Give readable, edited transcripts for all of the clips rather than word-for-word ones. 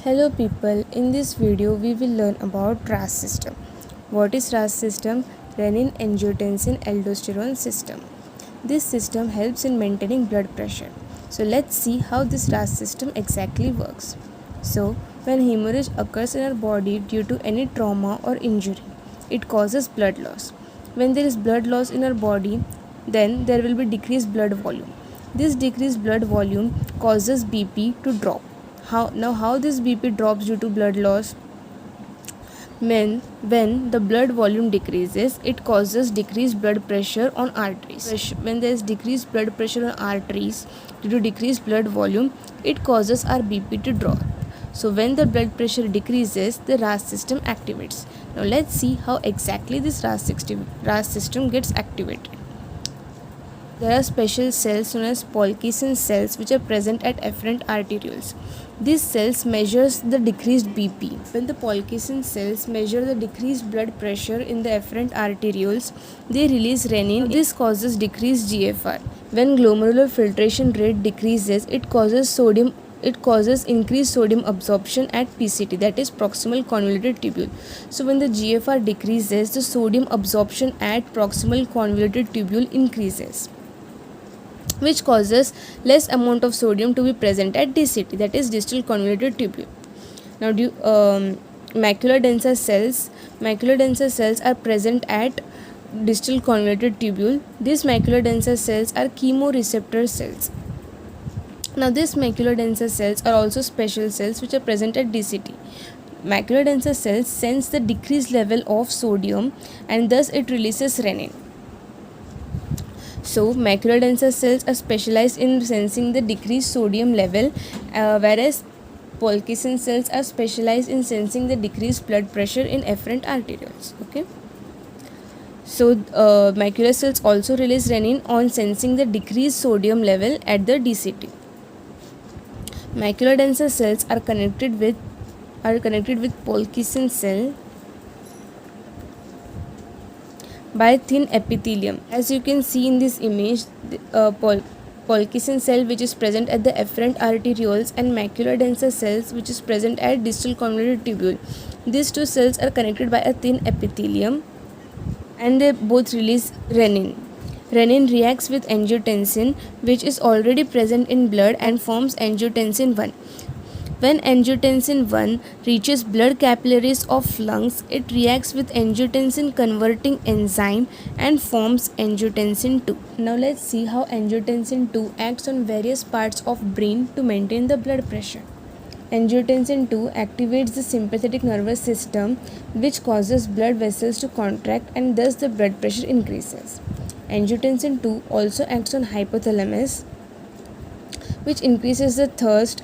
Hello people, in this video we will learn about RAAS system. What is RAAS system? Renin Angiotensin Aldosterone System. This system helps in maintaining blood pressure. So let's see how this RAAS system exactly works. So when hemorrhage occurs in our body due to any trauma or injury, it causes blood loss. When there is blood loss in our body, then there will be decreased blood volume. This decreased blood volume causes BP to drop. How this BP drops due to blood loss? When the blood volume decreases, it causes decreased blood pressure on arteries. When there is decreased blood pressure on arteries due to decreased blood volume, it causes our BP to drop. So when the blood pressure decreases, the RAAS system activates. Now let's see how exactly this RAAS system gets activated. There are special cells known as Purkinje cells which are present at afferent arterioles. These cells measures the decreased BP. When the Purkinje cells measure the decreased blood pressure in the afferent arterioles, they release renin. This causes decreased GFR. When glomerular filtration rate decreases, it causes increased sodium absorption at PCT, that is proximal convoluted tubule. So when the GFR decreases, the sodium absorption at proximal convoluted tubule increases, which causes less amount of sodium to be present at DCT, that is distal convoluted tubule. Now macular denser cells are present at distal convoluted tubule. These macular denser cells are chemoreceptor cells. Now these macular denser cells are also special cells which are present at DCT. Macular denser cells sense the decreased level of sodium and thus it releases renin. So macular denser cells are specialized in sensing the decreased sodium level, whereas Purkinje cells are specialized in sensing the decreased blood pressure in afferent arterioles. Okay. So macular cells also release renin on sensing the decreased sodium level at the DCT. Macular denser cells are connected with Purkinje cell by thin epithelium. As you can see in this image, Purkinje cell which is present at the afferent arterioles and macular denser cells which is present at distal convoluted tubule. These two cells are connected by a thin epithelium and they both release renin. Renin reacts with angiotensin which is already present in blood and forms angiotensin 1. When angiotensin 1 reaches blood capillaries of lungs, it reacts with angiotensin converting enzyme and forms angiotensin 2. Now let's see how angiotensin 2 acts on various parts of brain to maintain the blood pressure. Angiotensin 2 activates the sympathetic nervous system which causes blood vessels to contract and thus the blood pressure increases. Angiotensin 2 also acts on hypothalamus which increases the thirst.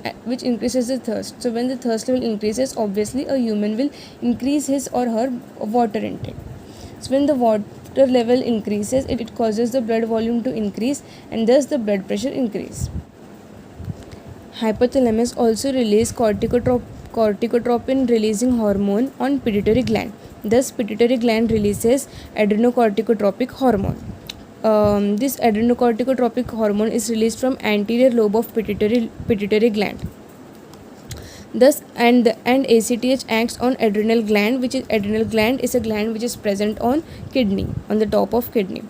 So when the thirst level increases, obviously a human will increase his or her water intake. So when the water level increases, it causes the blood volume to increase and thus the blood pressure increase. Hypothalamus also release corticotropin releasing hormone on pituitary gland. Thus pituitary gland releases adrenocorticotropic hormone. This adrenocorticotropic hormone is released from anterior lobe of pituitary gland. Thus, and ACTH acts on adrenal gland, which is adrenal gland is a gland which is present on kidney, on the top of kidney.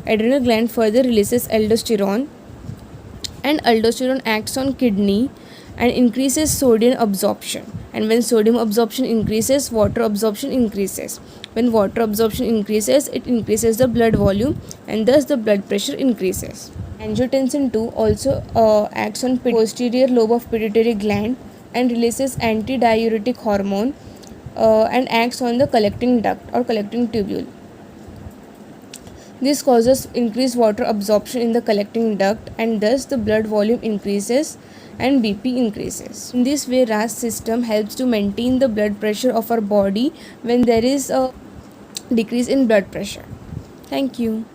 Adrenal gland further releases aldosterone, and aldosterone acts on kidney and increases sodium absorption. And when sodium absorption increases, water absorption increases. When water absorption increases, it increases the blood volume and thus the blood pressure increases. Angiotensin 2 also acts on posterior lobe of pituitary gland and releases antidiuretic hormone and acts on the collecting duct or collecting tubule. This causes increased water absorption in the collecting duct and thus the blood volume increases and BP increases. In this way, RAAS system helps to maintain the blood pressure of our body when there is a decrease in blood pressure. Thank you.